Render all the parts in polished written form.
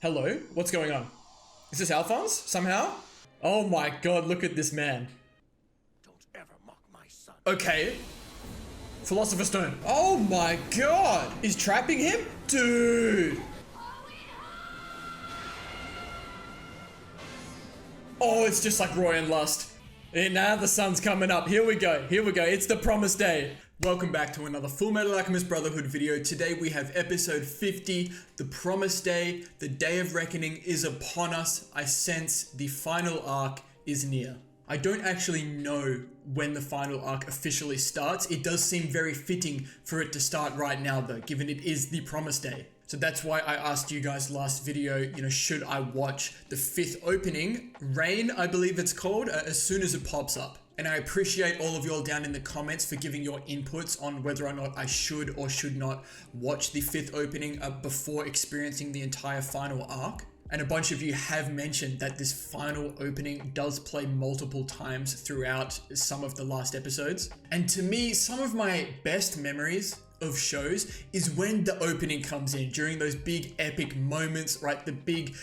Hello? What's going on? Is this Alphonse, somehow? Oh my god, look at this man. Don't ever mock my son. Okay. Philosopher's Stone. Oh my god! He's trapping him? Dude! Oh, it's just like Roy and Lust. And now the sun's coming up. Here we go. It's the promised day. Welcome back to another Fullmetal Alchemist Brotherhood video. Today we have episode 50, the promised day. The day of reckoning is upon us. I sense the final arc is near. I don't actually know when the final arc officially starts. It does seem very fitting for it to start right now though, given it is the promised day. So that's why I asked you guys last video, should I watch the 5th opening, Rain, I believe it's called, as soon as it pops up. And I appreciate all of y'all down in the comments for giving your inputs on whether or not I should or should not watch the 5th opening before experiencing the entire final arc. And a bunch of you have mentioned that this final opening does play multiple times throughout some of the last episodes. And to me, some of my best memories of shows is when the opening comes in during those big epic moments, right? The big,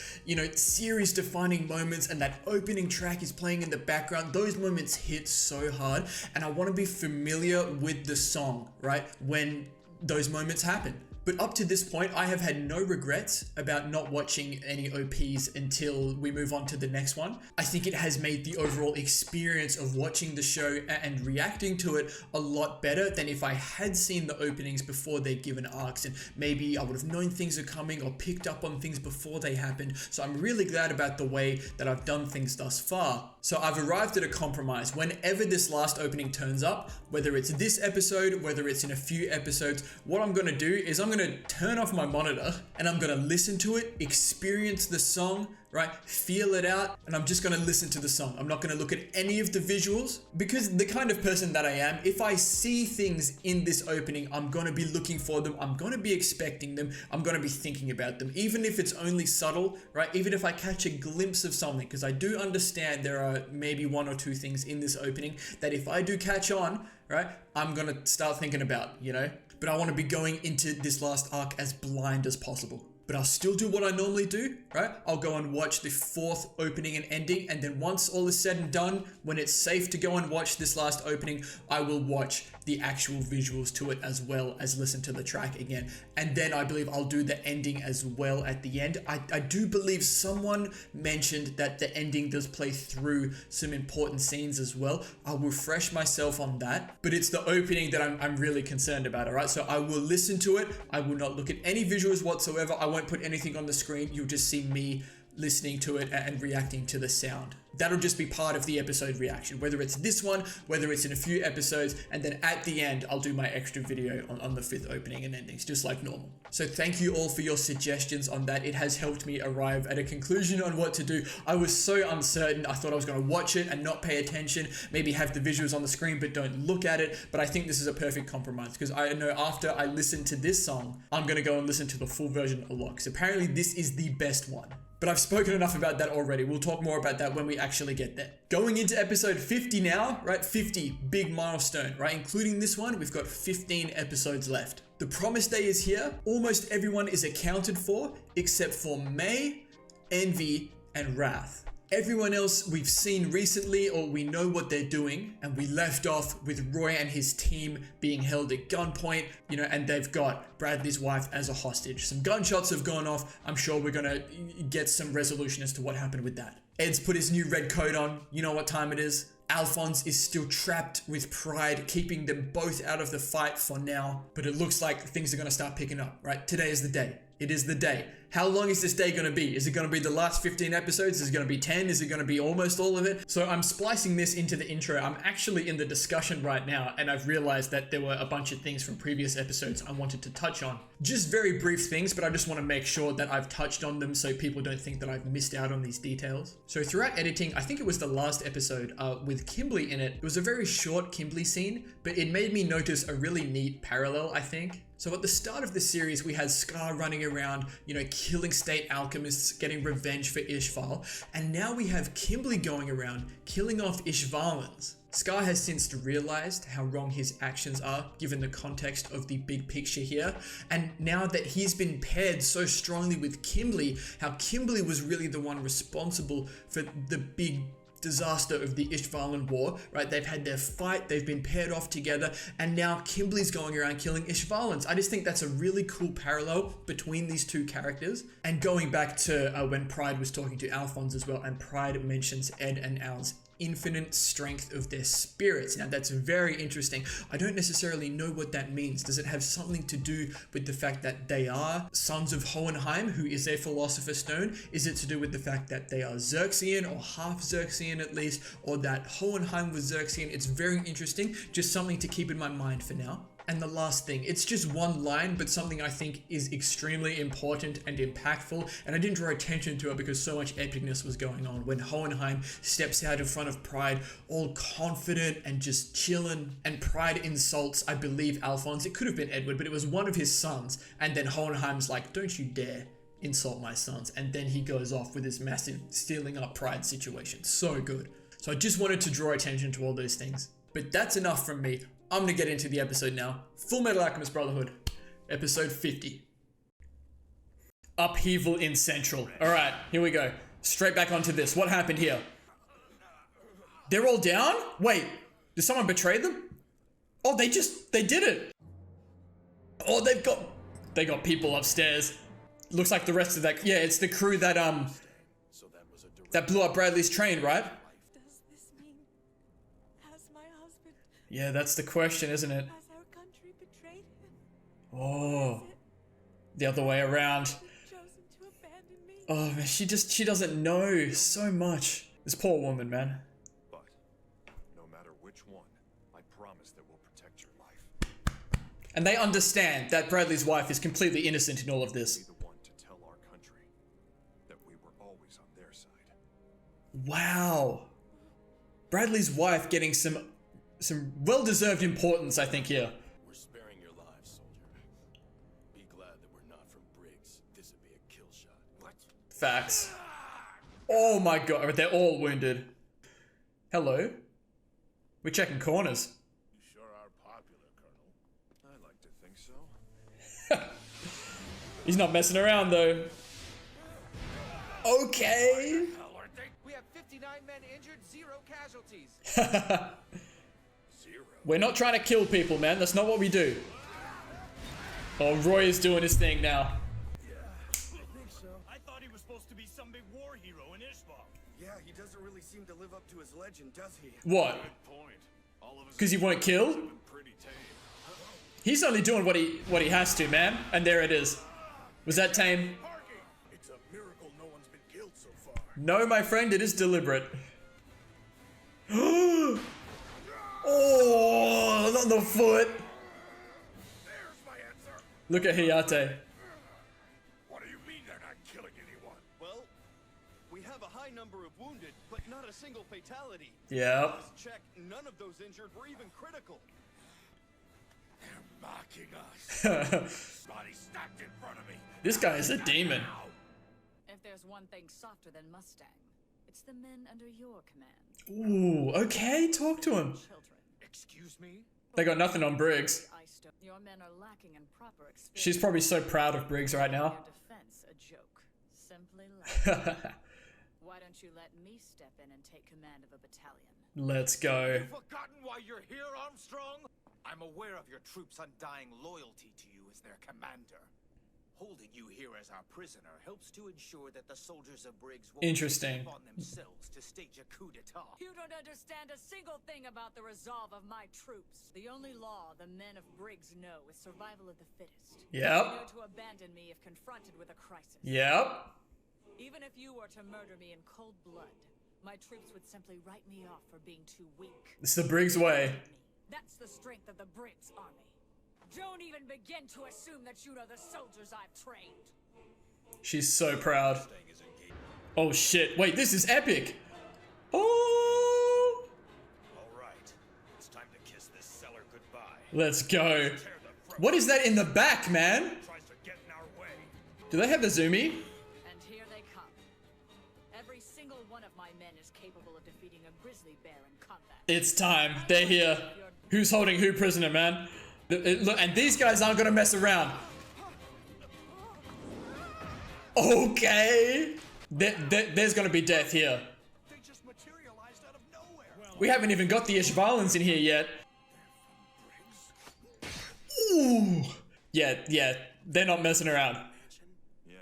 series defining moments, and that opening track is playing in the background. Those moments hit so hard, and I want to be familiar with the song, right? When those moments happen. But up to this point, I have had no regrets about not watching any OPs until we move on to the next one. I think it has made the overall experience of watching the show and reacting to it a lot better than if I had seen the openings before they'd given arcs, and maybe I would have known things are coming or picked up on things before they happened. So I'm really glad about the way that I've done things thus far. So I've arrived at a compromise. Whenever this last opening turns up, whether it's this episode, whether it's in a few episodes, what I'm gonna do is I'm gonna turn off my monitor and I'm gonna listen to it, experience the song, right? Feel it out, and I'm just gonna listen to the song. I'm not gonna look at any of the visuals, because the kind of person that I am, if I see things in this opening, I'm gonna be looking for them, I'm gonna be expecting them, I'm gonna be thinking about them, even if it's only subtle, right? Even if I catch a glimpse of something, because I do understand there are maybe 1 or 2 things in this opening that if I do catch on, right, I'm gonna start thinking about, But I want to be going into this last arc as blind as possible. But I'll still do what I normally do, right? I'll go and watch the 4th opening and ending, and then once all is said and done, when it's safe to go and watch this last opening, I will watch the actual visuals to it as well as listen to the track again. And then I believe I'll do the ending as well at the end. I do believe someone mentioned that the ending does play through some important scenes as well. I'll refresh myself on that, but it's the opening that I'm really concerned about, all right? So I will listen to it. I will not look at any visuals whatsoever. I won't put anything on the screen. You'll just see me listening to it and reacting to the sound. That'll just be part of the episode reaction, whether it's this one, whether it's in a few episodes, and then at the end, I'll do my extra video on the 5th opening and endings, just like normal. So thank you all for your suggestions on that. It has helped me arrive at a conclusion on what to do. I was so uncertain. I thought I was going to watch it and not pay attention, maybe have the visuals on the screen, but don't look at it. But I think this is a perfect compromise, because I know after I listen to this song, I'm going to go and listen to the full version a lot, because apparently this is the best one. But I've spoken enough about that already. We'll talk more about that when we actually get there. Going into episode 50 now, right? 50, big milestone, right? Including this one, we've got 15 episodes left. The promised day is here. Almost everyone is accounted for, except for May, Envy, and Wrath. Everyone else we've seen recently, or we know what they're doing, and we left off with Roy and his team being held at gunpoint, and they've got Bradley's wife as a hostage. Some gunshots have gone off. I'm sure we're gonna get some resolution as to what happened with that. Ed's put his new red coat on. You know what time it is. Alphonse is still trapped with Pride, keeping them both out of the fight for now, but it looks like things are gonna start picking up, right? Today is the day. It is the day. How long is this day going to be? Is it going to be the last 15 episodes? Is it going to be 10? Is it going to be almost all of it? So I'm splicing this into the intro. I'm actually in the discussion right now, and I've realized that there were a bunch of things from previous episodes I wanted to touch on. Just very brief things, but I just want to make sure that I've touched on them so people don't think that I've missed out on these details. So throughout editing, I think it was the last episode with Kimberly in it. It was a very short Kimberly scene, but it made me notice a really neat parallel, I think. So at the start of the series, we had Scar running around, killing state alchemists, getting revenge for Ishval. And now we have Kimberly going around, killing off Ishvalans. Scar has since realized how wrong his actions are given the context of the big picture here, and now that he's been paired so strongly with Kimberly, how Kimberly was really the one responsible for the big disaster of the Ishvalan war, right? They've had their fight, they've been paired off together, and now Kimberly's going around killing Ishvalans. I just think that's a really cool parallel between these two characters. And going back to when Pride was talking to Alphonse as well, and Pride mentions Ed and Al's infinite strength of their spirits. Now that's very interesting. I don't necessarily know what that means. Does it have something to do with the fact that they are sons of Hohenheim, who is their Philosopher's Stone? Is it to do with the fact that they are Xerxian, or half Xerxian at least, or that Hohenheim was Xerxian? It's very interesting. Just something to keep in my mind for now. And the last thing, it's just one line, but something I think is extremely important and impactful, and I didn't draw attention to it because so much epicness was going on. When Hohenheim steps out in front of Pride, all confident and just chilling, and Pride insults, I believe, Alphonse. It could have been Edward, but it was one of his sons, and then Hohenheim's like, don't you dare insult my sons, and then he goes off with this massive stealing up Pride situation. So good. So I just wanted to draw attention to all those things. But that's enough from me. I'm gonna get into the episode now. Fullmetal Alchemist Brotherhood, episode 50. Upheaval in Central. Alright, here we go. Straight back onto this. What happened here? They're all down? Wait, did someone betray them? Oh, they did it. Oh, they got people upstairs. Looks like the rest of that, yeah, it's the crew that that blew up Bradley's train, right? Yeah, that's the question, isn't it? Has our country betrayed him? Oh, the other way around. Chosen to abandon me? Oh man, she doesn't know so much. This poor woman, man. But no matter which one, I promise that we'll protect your life. And they understand that Bradley's wife is completely innocent in all of this. Be the one to tell our country that we were always on their side. Wow. Bradley's wife getting some well-deserved importance, I think, here. We're sparing your lives, soldier. Be glad that we're not from Briggs. This would be a kill shot. What? Facts. Oh my god, they're all wounded. Hello? We're checking corners. You sure are popular, Colonel. I like to think so. He's not messing around, though. Okay. We have 59 men injured, 0 casualties. We're not trying to kill people, man. That's not what we do. Oh, Roy is doing his thing now. Yeah, I think so. I thought he was supposed to be some big war hero in Ishbal. Yeah, he doesn't really seem to live up to his legend, does he? What? Good point. All of us Because he won't kill? have been pretty tame. He's only doing what he has to, man. And there it is. Was that tame? Parking! It's a miracle no one's been killed so far. No, my friend, it is deliberate. Oh, not the foot. There's my answer. Look at Hayate. What do you mean they're not killing anyone? Well, we have a high number of wounded, but not a single fatality. Yep. Last check, none of those injured were even critical. They're mocking us. Body stacked in front of me. This guy is a demon. If there's one thing softer than Mustang, it's the men under your command. Ooh, okay, talk to him. Children. Excuse me? They got nothing on Briggs. Your men are lacking in proper experience. She's probably so proud of Briggs right now. Your defense a joke. Simply laugh. Why don't you let me step in and take command of a battalion? Let's go. Forgotten why you're here, Armstrong? I'm aware of your troops' undying loyalty to you as their commander. Holding you here as our prisoner helps to ensure that the soldiers of Briggs won't Interesting. take it upon themselves to stage a coup d'etat. You don't understand a single thing about the resolve of my troops. The only law the men of Briggs know is survival of the fittest. They know Yep. to abandon me if confronted with a crisis. Yep. Even if you were to murder me in cold blood, my troops would simply write me off for being too weak. It's the Briggs way. That's the strength of the Briggs army. Don't even begin to assume that you know the soldiers I've trained. She's so proud. Oh shit. Wait, this is epic. Oh. All right. It's time to kiss this cellar goodbye. Let's go. Tear the throat. What is that in the back, man? Tries to get in our way. Do they have the zoomie? And here they come. Every single one of my men is capable of defeating a grizzly bear in combat. It's time. They're here. Who's holding who prisoner, man? Look, and these guys aren't gonna mess around. Okay. There's gonna be death here. They just materialized out of nowhere. We haven't even got the Ishvalans in here yet. Ooh. Yeah, they're not messing around. Yeah.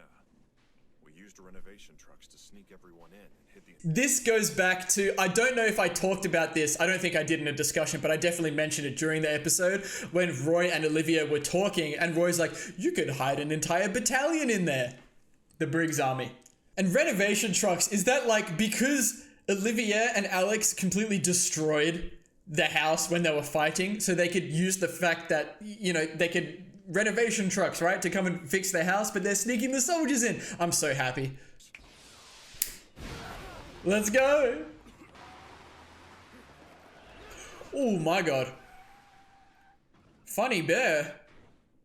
We used renovation trucks to sneak everyone in and hid the... This goes back to, I don't know if I talked about this, I don't think I did in a discussion, but I definitely mentioned it during the episode when Roy and Olivia were talking, and Roy's like, you could hide an entire battalion in there. The Briggs army. And renovation trucks, is that like because Olivia and Alex completely destroyed the house when they were fighting, so they could use the fact that, you know, they could renovation trucks, right, to come and fix their house, but they're sneaking the soldiers in. I'm so happy. Let's go. Oh my god. Funny bear.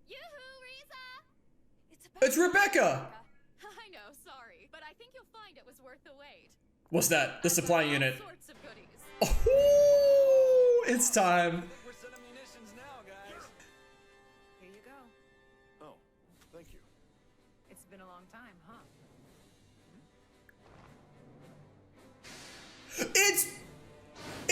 Yoo-hoo, Riza! It's Rebecca. I know, sorry, but I think you'll find it was worth the wait. What's that? The supply unit. All sorts of goodies. Oh, it's time. We're set of munitions now, guys. Here you go. Oh, thank you. It's been a long time, huh?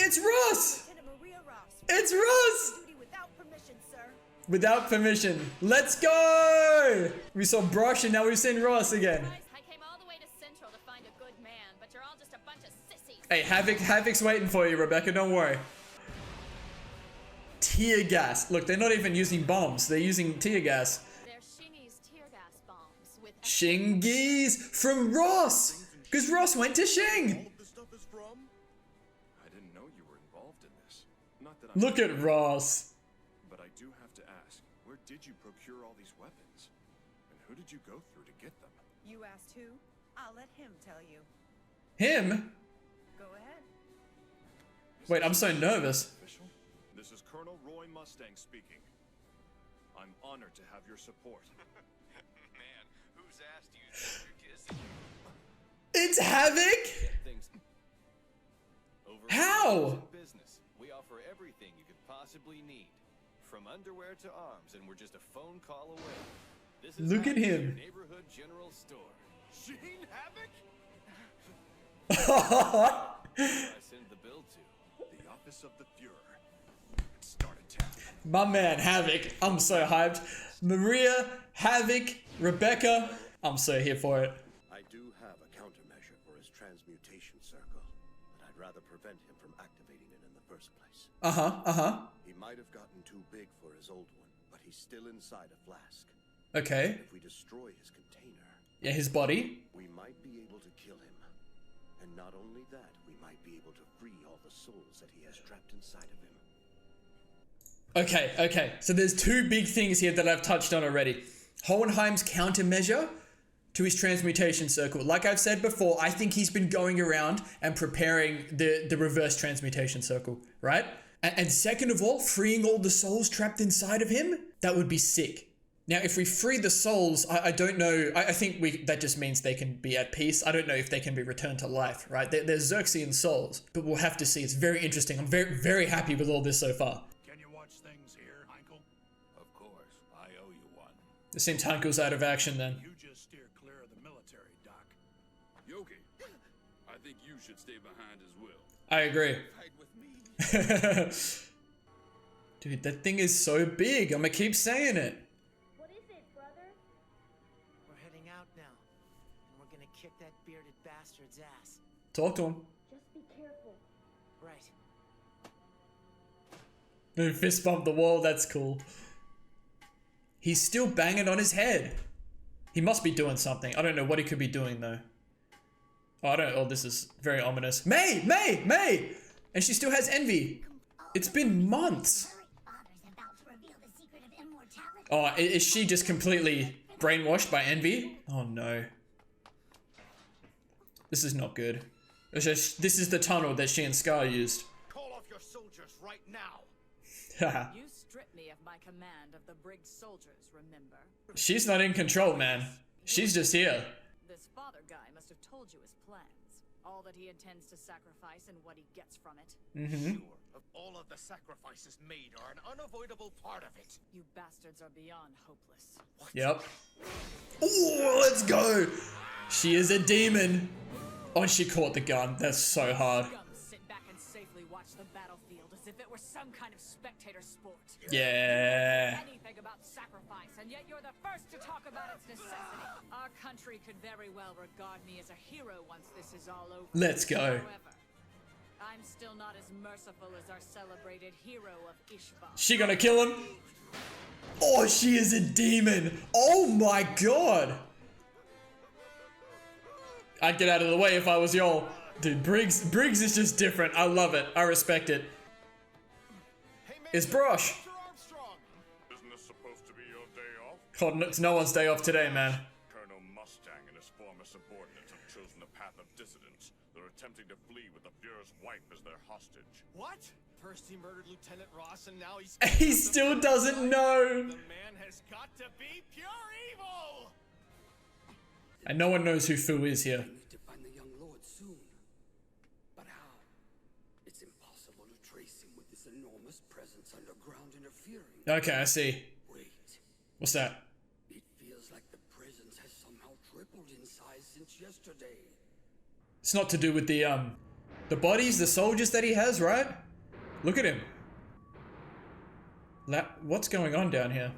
It's Ross. Lieutenant Maria Ross. It's Ross. Duty without permission, sir. Without permission. Let's go. We saw Brosh and now we've seen Ross again. Guys, I came all the way to Central to find a good man, but you're all just a bunch of sissies. Hey, Havoc's waiting for you, Rebecca. Don't worry. Tear gas. Look, they're not even using bombs. They're using tear gas. They're Shingy's tear gas bombs with Shingies from Ross. Because Ross went to Shing. All of this stuff is from? I didn't know you were involved in this. Not that I'm... Look at Ross. But I do have to ask, where did you procure all these weapons? And who did you go through to get them? You asked who? I'll let him tell you. Him? Go ahead. Wait, I'm so nervous. Official? This is Colonel Roy Mustang speaking. I'm honored to have your support. Man, who's asked you to your kiss? It's Havoc? Things over How? business. We offer everything you could possibly need, from underwear to arms, and we're just a phone call away. This is Look at Havoc, him. your neighborhood general store. Sheen Havoc? I send the bill to. The office of the Fuhrer. Start attack. My man, Havoc. I'm so hyped. Maria, Havoc, Rebecca. I'm so here for it. I do have a countermeasure for his transmutation circle, but I'd rather prevent him from activating it in the first place. He might have gotten too big for his old one, but he's still inside a flask. Okay. If we destroy his container, Yeah, his body. we might be able to kill him. And not only that, we might be able to free all the souls that he has trapped inside of him. Okay. So there's two big things here that I've touched on already. Hohenheim's countermeasure to his transmutation circle. Like I've said before, I think he's been going around and preparing the reverse transmutation circle, right? And second of all, freeing all the souls trapped inside of him, that would be sick. Now, if we free the souls, I don't know, I think that just means they can be at peace. I don't know if they can be returned to life, right? They're Xerxian souls, but we'll have to see. It's very interesting. I'm very, very happy with all this so far. Can you watch things here, Heinkel? Of course, I owe you one. It seems Hankel's out of action then. You just steer clear of the military, Doc. Yogi, I think you should stay behind as well. I agree. Fight with me. Dude, that thing is so big. I'm gonna keep saying it. What is it, brother? We're heading out now, and we're gonna kick that bearded bastard's ass. Talk to him. Just be careful. Right. Fist bump the wall. That's cool. He's still banging on his head. He must be doing something. I don't know what he could be doing though. Oh, this is very ominous. May! And she still has envy. It's been months. Oh, is she just completely brainwashed by envy? Oh no. This is not good. This is the tunnel that she and Scar used. Call off your soldiers right now. You stripped me of my command of the Briggs soldiers, remember? She's not in control, man. She's just here. This father guy must have told you his plans. All that he intends to sacrifice and what he gets from it. Sure, of all of the sacrifices made are an unavoidable part of it. You bastards are beyond hopeless. Yep. Ooh, let's go. She is a demon. Oh, she caught the gun. That's so hard. Scum sit back and safely watch the battlefield as if it were some kind of spectator sport. Yeah. Anything about sacrifice, and yet you're the first to talk about its necessity. Our country could very well regard me as a hero once this is all over. Let's go. However, I'm still not as merciful as our celebrated hero of Ishvar. She gonna kill him? Oh, she is a demon. Oh my god. I'd get out of the way if I was y'all. Dude, Briggs is just different. I love it. I respect it. It's Brosh. Isn't this supposed to be your day off? God, it's no one's day off today, man. Colonel Mustang and his former subordinates have chosen the path of dissidence. They're attempting to flee with the Fuhrer's wife as their hostage. What? First he murdered Lieutenant Ross, and now he's... He still doesn't know. The man has got to be pure evil! And no one knows who Fu is here. We need to find the young lord soon. But how? It's impossible to trace him with this enormous presence underground interfering. Okay, I see. Wait. What's that? It feels like the presence has somehow tripled in size since yesterday. It's not to do with the bodies, the soldiers that he has, right? Look at him. What's going on down here?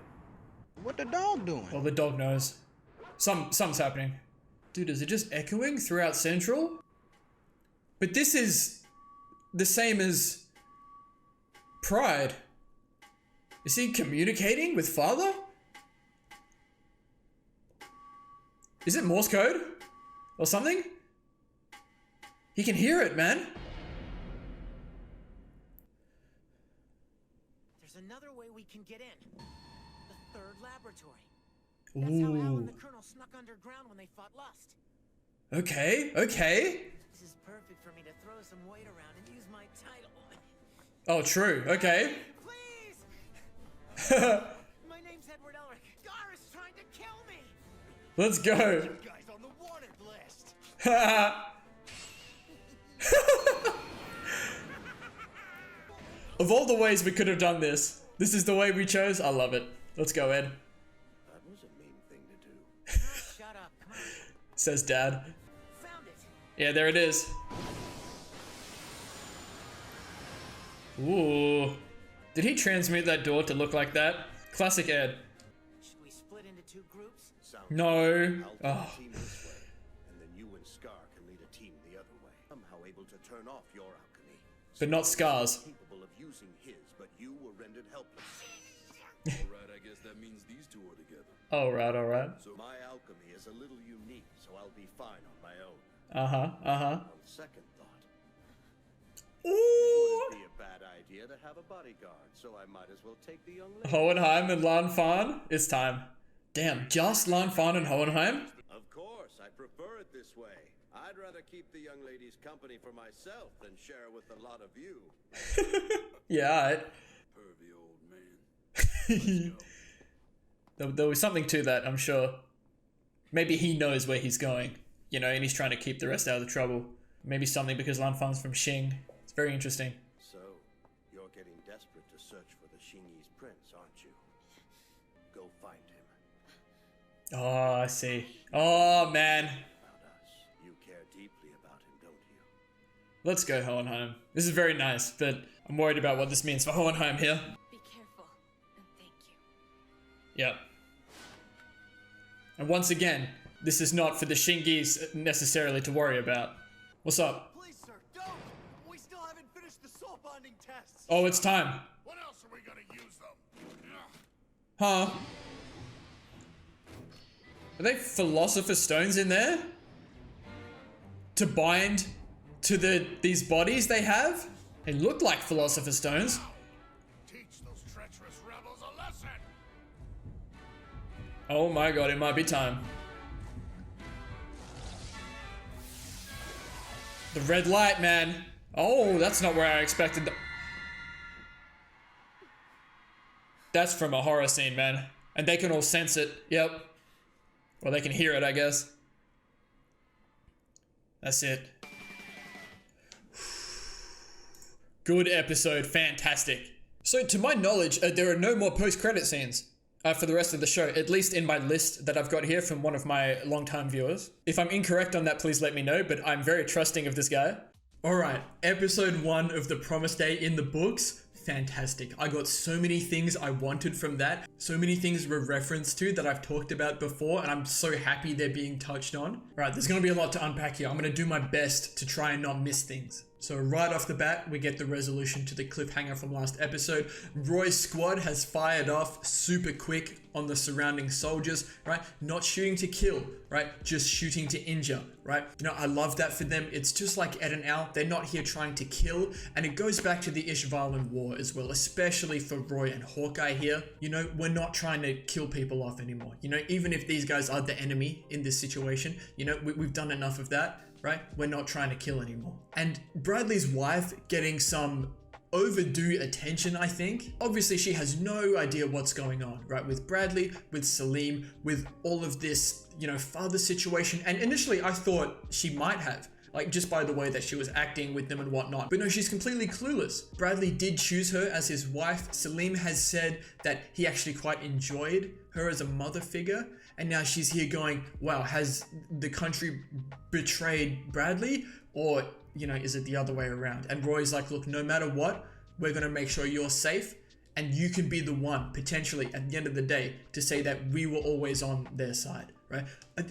What the dog doing? Well, the dog knows. Something's happening. Dude, is it just echoing throughout Central? But this is the same as Pride. Is he communicating with Father? Is it Morse code? Or something? He can hear it, man. There's another way we can get in. The third laboratory. That's how Al and the Colonel snuck underground when they fought Lust. Okay, okay. This is perfect for me to throw some weight around and use my title. Oh, true. Okay. Please! My name's Edward Elric. Gar is trying to kill me! Let's go. You guys on the wanted list. Of all the ways we could have done this, this is the way we chose. I love it. Let's go, Ed. That was a mean thing to do. Shut up. Come on. Says Dad. Found it. Yeah, there it is. Ooh. Did he transmute that door to look like that? Classic Ed. Should we split into two groups? Sounds No. I'll Oh. team this way, and then you and Scar can lead a team the other way. Somehow able to turn off your alchemy. But not Scars. Capable of using his, but you were rendered helpless. Alright, I guess that means these two are together. Alright, alright. So my alchemy is a little unique, so I'll be fine on my own. Uh-huh. On second thought, Ooh. it wouldn't be a bad idea to have a bodyguard, so I might as well take the young lady. Hohenheim and Lan Fan. It's time. Damn, just Lan Fan and Hohenheim? Of course, I prefer it this way. I'd rather keep the young lady's company for myself than share with a lot of you. Yeah, alright. Pervy old man. There was something to that, I'm sure. Maybe he knows where he's going, you know, and he's trying to keep the rest out of the trouble. Maybe something because Lan Fan's from Xing. It's very interesting. So, you're getting desperate to search for the Xingyi's prince, aren't you? Go find him. Oh, I see. Oh, man. About us. You care deeply about him, don't you? Let's go, Hohenheim. This is very nice, but I'm worried about what this means for Hohenheim here. Be careful, and thank you. Yep. And once again, this is not for the Xingyis necessarily to worry about. What's up? Please, sir, don't! We still haven't finished the soul bonding tests! Oh, it's time. What else are we gonna use them? Huh? Are they Philosopher's Stones in there? To bind to these bodies they have? They look like Philosopher's Stones. Teach those treacherous rebels a lesson! Oh my god, it might be time. The red light, man. Oh, that's not where I expected. That's from a horror scene, man. And they can all sense it. Yep. Or they can hear it, I guess. That's it. Good episode, fantastic. So to my knowledge, there are no more post-credit scenes for the rest of the show, at least in my list that I've got here from one of my longtime viewers. If I'm incorrect on that, please let me know, but I'm very trusting of this guy. Alright, episode 1 of The Promised Day in the books. Fantastic. I got so many things I wanted from that. So many things were referenced to that I've talked about before, and I'm so happy they're being touched on. Right, there's going to be a lot to unpack here. I'm going to do my best to try and not miss things. So right off the bat, we get the resolution to the cliffhanger from last episode. Roy's squad has fired off super quick on the surrounding soldiers, right? Not shooting to kill, right? Just shooting to injure, right? You know, I love that for them. It's just like Ed and Al. They're not here trying to kill. And it goes back to the Ishvalan War as well, especially for Roy and Hawkeye here. You know, we're not trying to kill people off anymore. You know, even if these guys are the enemy in this situation, you know, we've done enough of that. Right? We're not trying to kill anymore. And Bradley's wife getting some overdue attention, I think. Obviously, she has no idea what's going on, right? With Bradley, with Salim, with all of this, you know, father situation. And initially, I thought she might have, like just by the way that she was acting with them and whatnot. But no, she's completely clueless. Bradley did choose her as his wife. Salim has said that he actually quite enjoyed her as a mother figure. And now she's here going, wow, has the country betrayed Bradley? Or, you know, is it the other way around? And Roy's like, look, no matter what, we're going to make sure you're safe. And you can be the one, potentially, at the end of the day, to say that we were always on their side, right?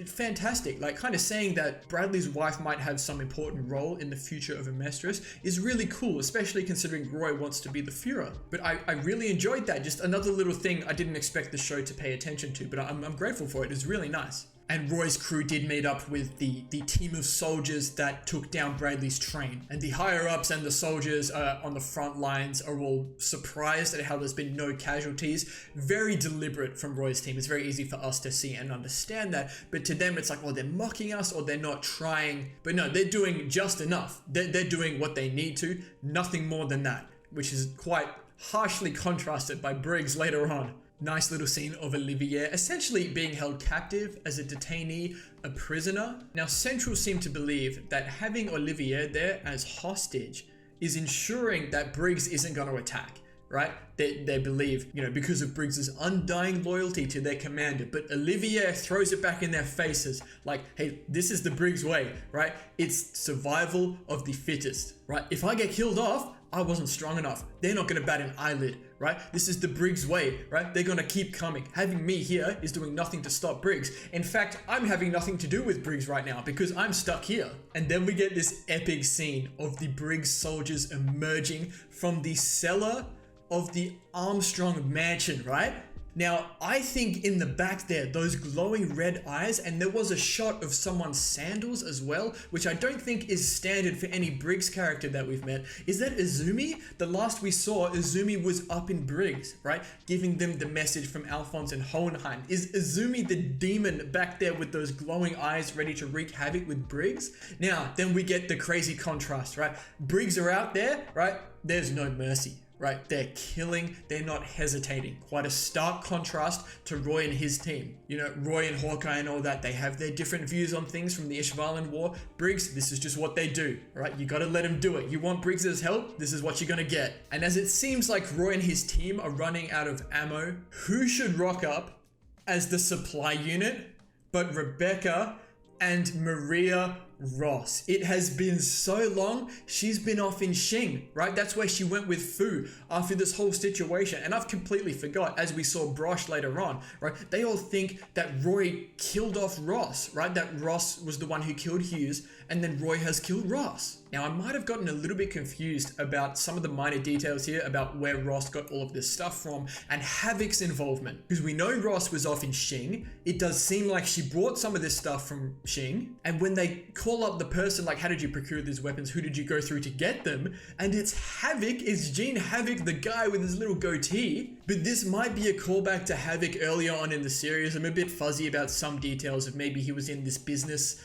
Fantastic. Like, kind of saying that Bradley's wife might have some important role in the future of Amestris is really cool, especially considering Roy wants to be the Führer. But I really enjoyed that. Just another little thing I didn't expect the show to pay attention to, but I'm grateful for it. It's really nice. And Roy's crew did meet up with the team of soldiers that took down Bradley's train. And the higher-ups and the soldiers on the front lines are all surprised at how there's been no casualties. Very deliberate from Roy's team. It's very easy for us to see and understand that. But to them, it's like, well, they're mocking us or they're not trying. But no, they're doing just enough. They're doing what they need to. Nothing more than that, which is quite harshly contrasted by Briggs later on. Nice little scene of Olivier essentially being held captive as a detainee, a prisoner. Now, Central seem to believe that having Olivier there as hostage is ensuring that Briggs isn't going to attack, right? They believe, you know, because of Briggs's undying loyalty to their commander. But Olivier throws it back in their faces like, hey, this is the Briggs way, right? It's survival of the fittest, right? If I get killed off, I wasn't strong enough. They're not going to bat an eyelid, right? This is the Briggs way, right? They're going to keep coming. Having me here is doing nothing to stop Briggs. In fact, I'm having nothing to do with Briggs right now because I'm stuck here. And then we get this epic scene of the Briggs soldiers emerging from the cellar of the Armstrong mansion, right? Now, I think in the back there, those glowing red eyes, and there was a shot of someone's sandals as well, which I don't think is standard for any Briggs character that we've met. Is that Izumi? The last we saw, Izumi was up in Briggs, right? Giving them the message from Alphonse and Hohenheim. Is Izumi the demon back there with those glowing eyes ready to wreak havoc with Briggs? Now, then we get the crazy contrast, right? Briggs are out there, right? There's no mercy. Right, they're killing, they're not hesitating. Quite a stark contrast to Roy and his team. You know, Roy and Hawkeye and all that, they have their different views on things from the Ishvalan War. Briggs, this is just what they do, right? You gotta let them do it. You want Briggs's help? This is what you're gonna get. And as it seems like Roy and his team are running out of ammo, who should rock up as the supply unit but Rebecca and Maria Ross? It has been so long. She's been off in Xing, right? That's where she went with Fu after this whole situation. And I've completely forgot, as we saw Brosh later on, right? They all think that Roy killed off Ross, right? That Ross was the one who killed Hughes, and then Roy has killed Ross. Now, I might have gotten a little bit confused about some of the minor details here about where Ross got all of this stuff from and Havoc's involvement. Because we know Ross was off in Xing. It does seem like she brought some of this stuff from Xing. And when they call up the person, like, how did you procure these weapons? Who did you go through to get them? And it's Havoc. It's Gene Havoc, the guy with his little goatee. But this might be a callback to Havoc earlier on in the series. I'm a bit fuzzy about some details of maybe he was in this business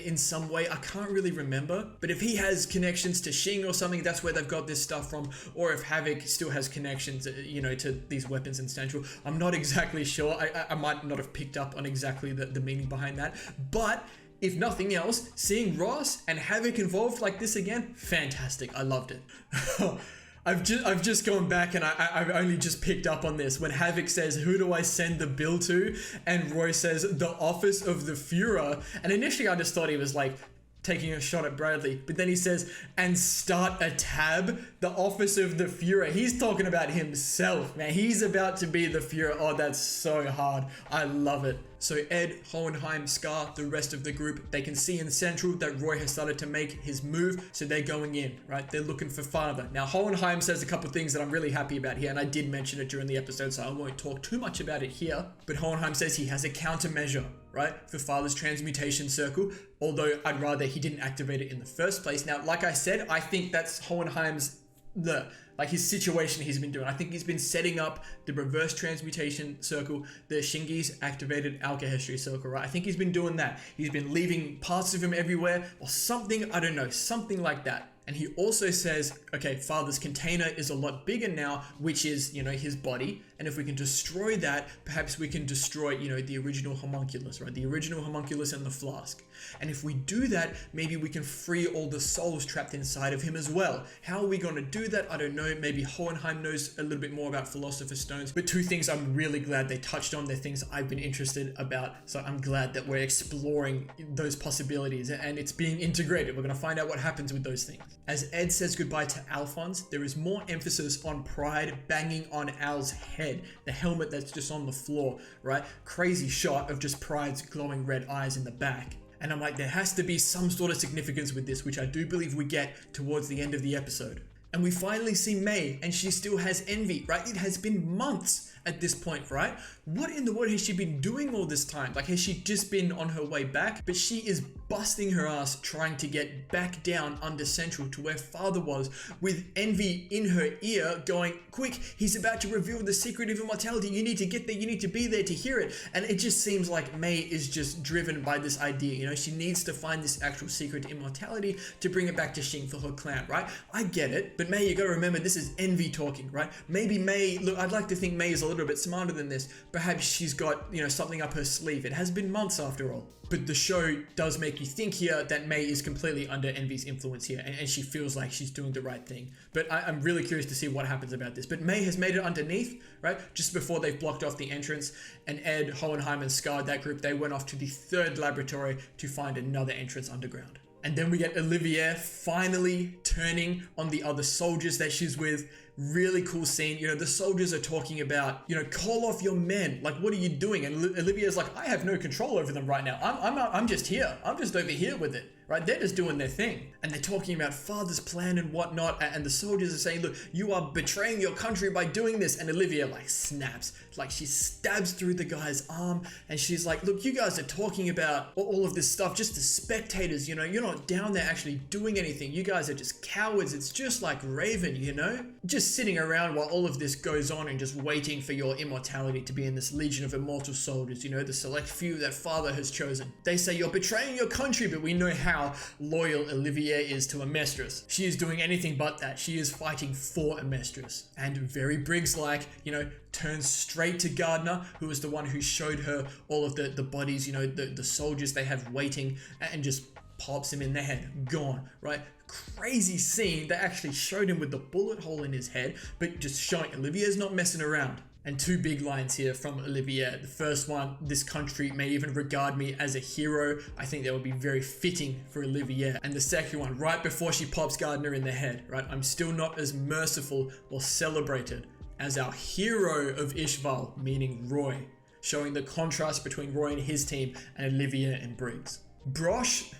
in some way. I can't really remember. But if he has connections to Xing or something, that's where they've got this stuff from. Or if Havoc still has connections, you know, to these weapons in Central. I'm not exactly sure. I might not have picked up on exactly the meaning behind that. But if nothing else, seeing Ross and Havoc involved like this again, fantastic. I loved it. I've just gone back and I've only just picked up on this when Havoc says, who do I send the bill to? And Roy says, the office of the Führer. And initially I just thought he was like taking a shot at Bradley, but then he says, and start a tab, the office of the Führer. He's talking about himself, man. He's about to be the Führer. Oh, that's so hard. I love it. So Ed, Hohenheim, Scar, the rest of the group, they can see in Central that Roy has started to make his move, so they're going in, right? They're looking for father. Now, Hohenheim says a couple of things that I'm really happy about here, and I did mention it during the episode, so I won't talk too much about it here, but Hohenheim says he has a countermeasure, right, for father's transmutation circle, although I'd rather he didn't activate it in the first place. Now, like I said, I think that's Hohenheim's his situation he's been doing. I think he's been setting up the reverse transmutation circle, the Shingi's activated alchemy circle, right? I think he's been doing that. He's been leaving parts of him everywhere or something, I don't know, something like that. And he also says, okay, father's container is a lot bigger now, which is, you know, his body. And if we can destroy that, perhaps we can destroy, you know, the original homunculus, right? The original homunculus and the flask. And if we do that, maybe we can free all the souls trapped inside of him as well. How are we going to do that? I don't know. Maybe Hohenheim knows a little bit more about Philosopher's Stones. But two things I'm really glad they touched on. They're things I've been interested about. So I'm glad that we're exploring those possibilities and it's being integrated. We're going to find out what happens with those things. As Ed says goodbye to Alphonse, there is more emphasis on Pride banging on Al's head. The helmet that's just on the floor, right? Crazy shot of just Pride's glowing red eyes in the back. And I'm like, there has to be some sort of significance with this, which I do believe we get towards the end of the episode. And we finally see May, and she still has envy, right? It has been months at this point, right? What in the world has she been doing all this time? Like, has she just been on her way back? But she is busting her ass trying to get back down under Central to where father was, with envy in her ear going, quick, he's about to reveal the secret of immortality. You need to get there. You need to be there to hear it. And it just seems like May is just driven by this idea. You know, she needs to find this actual secret to immortality to bring it back to Xing for her clan, right? I get it. But May, you gotta remember, this is envy talking, right? Maybe May, look, I'd like to think May is a little bit smarter than this. Perhaps she's got, you know, something up her sleeve. It has been months after all. But the show does make you think here that May is completely under envy's influence here, and she feels like she's doing the right thing. But I'm really curious to see what happens about this. But May has made it underneath, right? Just before they've blocked off the entrance, and Ed, Hohenheim, and Scar, that group, they went off to the third laboratory to find another entrance underground. And then we get Olivier finally turning on the other soldiers that she's with. Really cool scene. You know, the soldiers are talking about, you know, call off your men. Like, what are you doing? And Olivier's like, I have no control over them right now. I'm just here. I'm just over here with it. Right? They're just doing their thing. And they're talking about father's plan and whatnot. And the soldiers are saying, look, you are betraying your country by doing this. And Olivia like snaps. Like she stabs through the guy's arm. And she's like, look, you guys are talking about all of this stuff just as spectators, you know. You're not down there actually doing anything. You guys are just cowards. It's just like Raven, you know. Just sitting around while all of this goes on and just waiting for your immortality to be in this legion of immortal soldiers, you know, the select few that father has chosen. They say you're betraying your country, but we know how loyal Olivier is to Amestris. She is doing anything but that. She is fighting for Amestris. And very Briggs-like, you know, turns straight to Gardner, who is the one who showed her all of the bodies, you know, the soldiers they have waiting, and just pops him in the head. Gone, right? Crazy scene that actually showed him with the bullet hole in his head, but just showing Olivier's not messing around. And two big lines here from Olivier. The first one, this country may even regard me as a hero. I think that would be very fitting for Olivier. And the second one, right before she pops Gardner in the head, right? I'm still not as merciful or celebrated as our hero of Ishval, meaning Roy. Showing the contrast between Roy and his team and Olivier and Briggs. Brosh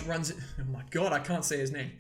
runs, oh my god, I can't say his name.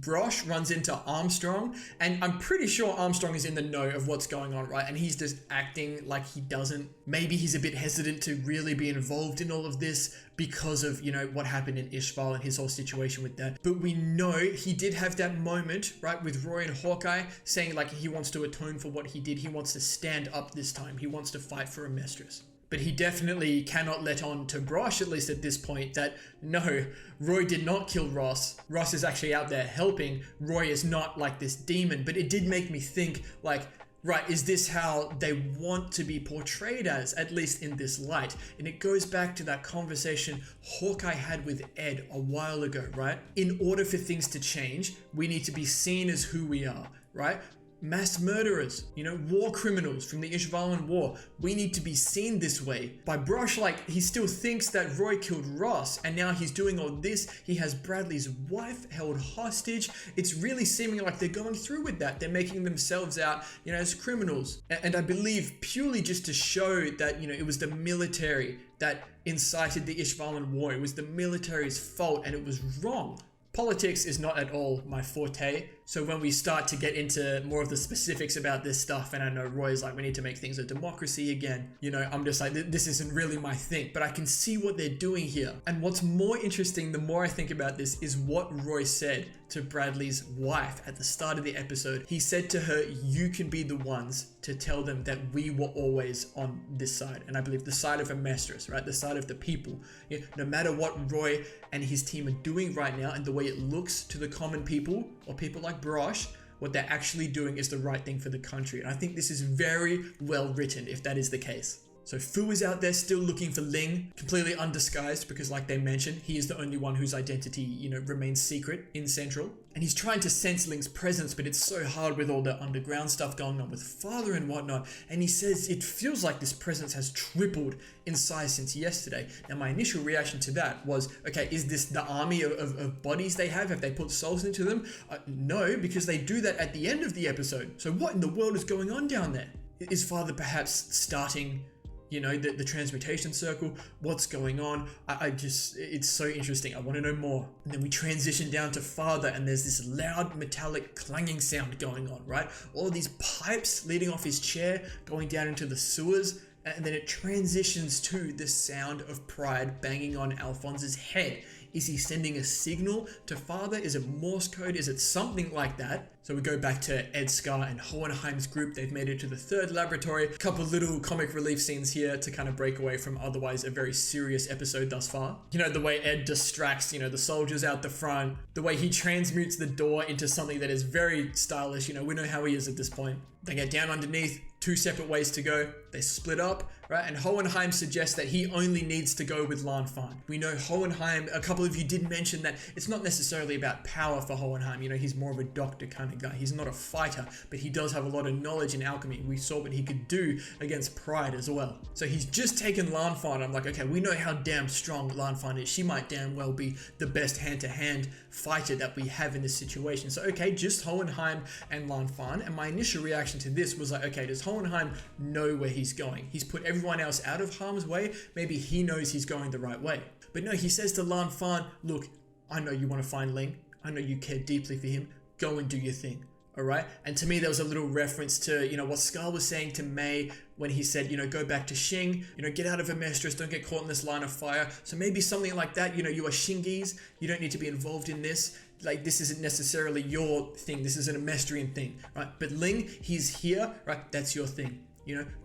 Brosh runs into Armstrong, and I'm pretty sure Armstrong is in the know of what's going on, right? And he's just acting like he doesn't. Maybe he's a bit hesitant to really be involved in all of this because of, you know, what happened in Ishval and his whole situation with that. But we know he did have that moment, right, with Roy and Hawkeye saying like he wants to atone for what he did. He wants to stand up this time. He wants to fight for Amestris. But he definitely cannot let on to Brosh, at least at this point, that no, Roy did not kill Ross. Ross is actually out there helping. Roy is not like this demon. But it did make me think, like, right? Is this how they want to be portrayed as, at least in this light? And it goes back to that conversation Hawkeye had with Ed a while ago, right? In order for things to change, we need to be seen as who we are, right? Mass murderers, war criminals from the Ishvalan War. We need to be seen this way. By Brosh, like, he still thinks that Roy killed Ross, and now he's doing all this. He has Bradley's wife held hostage. It's really seeming like they're going through with that. They're making themselves out, as criminals. And I believe purely just to show that, it was the military that incited the Ishvalan War. It was the military's fault, and it was wrong. Politics is not at all my forte, so when we start to get into more of the specifics about this stuff, and I know Roy's like, we need to make things a democracy again, I'm just like, this isn't really my thing, but I can see what they're doing here. And what's more interesting, the more I think about this, is what Roy said to Bradley's wife at the start of the episode. He said to her, you can be the ones to tell them that we were always on this side. And I believe the side of Amestris, right? The side of the people. No matter what Roy and his team are doing right now and the way it looks to the common people or people like Brosh, what they're actually doing is the right thing for the country. And I think this is very well written if that is the case. So Fu is out there still looking for Ling, completely undisguised because, like they mentioned, he is the only one whose identity, remains secret in Central. And he's trying to sense Ling's presence, but it's so hard with all the underground stuff going on with Father and whatnot. And he says it feels like this presence has tripled in size since yesterday. Now, my initial reaction to that was, okay, is this the army of bodies they have? Have they put souls into them? No, because they do that at the end of the episode. So what in the world is going on down there? Is Father perhaps starting the transmutation circle? What's going on? It's so interesting. I want to know more. And then we transition down to Father, and there's this loud metallic clanging sound going on, right? All of these pipes leading off his chair, going down into the sewers, and then it transitions to the sound of Pride banging on Alphonse's head. Is he sending a signal to Father? Is it Morse code? Is it something like that? So we go back to Ed, Scar, and Hohenheim's group. They've made it to the third laboratory. A couple little comic relief scenes here to kind of break away from otherwise a very serious episode thus far. The way Ed distracts, the soldiers out the front, the way he transmutes the door into something that is very stylish. We know how he is at this point. They get down underneath, 2 separate ways to go. They split up, right? And Hohenheim suggests that he only needs to go with Lan Fan. We know Hohenheim, a couple of you did mention that it's not necessarily about power for Hohenheim. He's more of a doctor kind of guy. He's not a fighter, but he does have a lot of knowledge in alchemy. We saw what he could do against Pride as well. So he's just taken Lan Fan. I'm like, okay, we know how damn strong Lan Fan is. She might damn well be the best hand-to-hand fighter that we have in this situation. So, okay, just Hohenheim and Lan Fan. And my initial reaction to this was like, okay, does Hohenheim know where he's going? He's put everyone else out of harm's way. Maybe he knows he's going the right way. But no, he says to Lan Fan, look, I know you want to find Ling. I know you care deeply for him. Go and do your thing. All right. And to me, there was a little reference to, what Scar was saying to May when he said, go back to Xing, get out of Amestris, don't get caught in this line of fire. So maybe something like that, you are Xingis. You don't need to be involved in this. Like, this isn't necessarily your thing. This is an Amestrian thing, right? But Ling, he's here, right? That's your thing.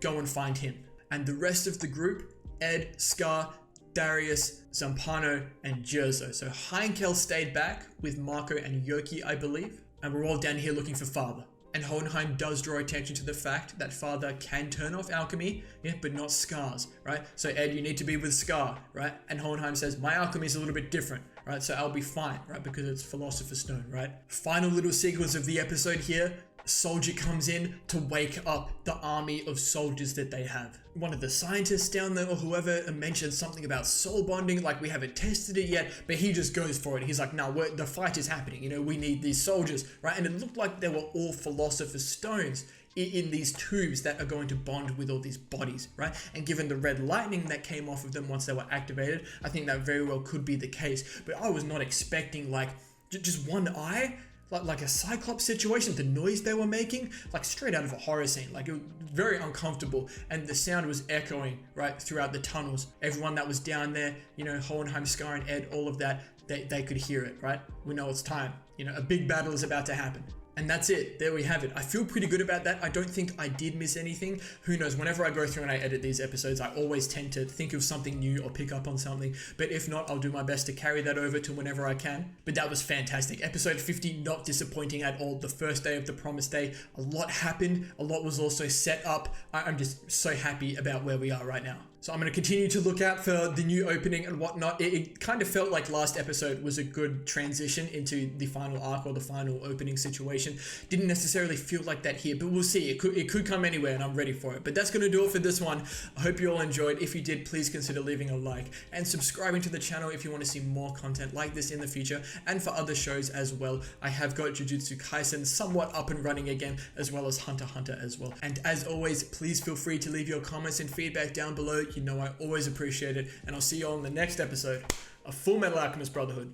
Go and find him. And the rest of the group, Ed, Scar, Darius, Zampano, and Jerzo. So Heinkel stayed back with Marco and Yoki, I believe. And we're all down here looking for Father. And Hohenheim does draw attention to the fact that Father can turn off alchemy, but not Scar's, right? So Ed, you need to be with Scar, right? And Hohenheim says, my alchemy is a little bit different, right? So I'll be fine, right? Because it's Philosopher's Stone, right? Final little sequence of the episode here. A soldier comes in to wake up the army of soldiers that they have. One of the scientists down there or whoever mentioned something about soul bonding, like we haven't tested it yet, but he just goes for it. He's like, no, the fight is happening. We need these soldiers, right? And it looked like they were all Philosopher's Stones in these tubes that are going to bond with all these bodies, right? And given the red lightning that came off of them once they were activated, I think that very well could be the case. But I was not expecting like just one eye, like a Cyclops situation, the noise they were making, like straight out of a horror scene. Like, it was very uncomfortable, and the sound was echoing right throughout the tunnels. Everyone that was down there, Hohenheim, Scar, and Ed, all of that, they could hear it, right? We know it's time. A big battle is about to happen. And that's it. There we have it. I feel pretty good about that. I don't think I did miss anything. Who knows? Whenever I go through and I edit these episodes, I always tend to think of something new or pick up on something. But if not, I'll do my best to carry that over to whenever I can. But that was fantastic. Episode 50, not disappointing at all. The first day of the Promised Day. A lot happened. A lot was also set up. I'm just so happy about where we are right now. So I'm going to continue to look out for the new opening and whatnot. It kind of felt like last episode was a good transition into the final arc or the final opening situation. Didn't necessarily feel like that here, but we'll see. It could come anywhere and I'm ready for it. But that's going to do it for this one. I hope you all enjoyed. If you did, please consider leaving a like and subscribing to the channel if you want to see more content like this in the future and for other shows as well. I have got Jujutsu Kaisen somewhat up and running again, as well as Hunter x Hunter as well. And as always, please feel free to leave your comments and feedback down below. You know I always appreciate it, and I'll see you all in the next episode of Fullmetal Alchemist Brotherhood.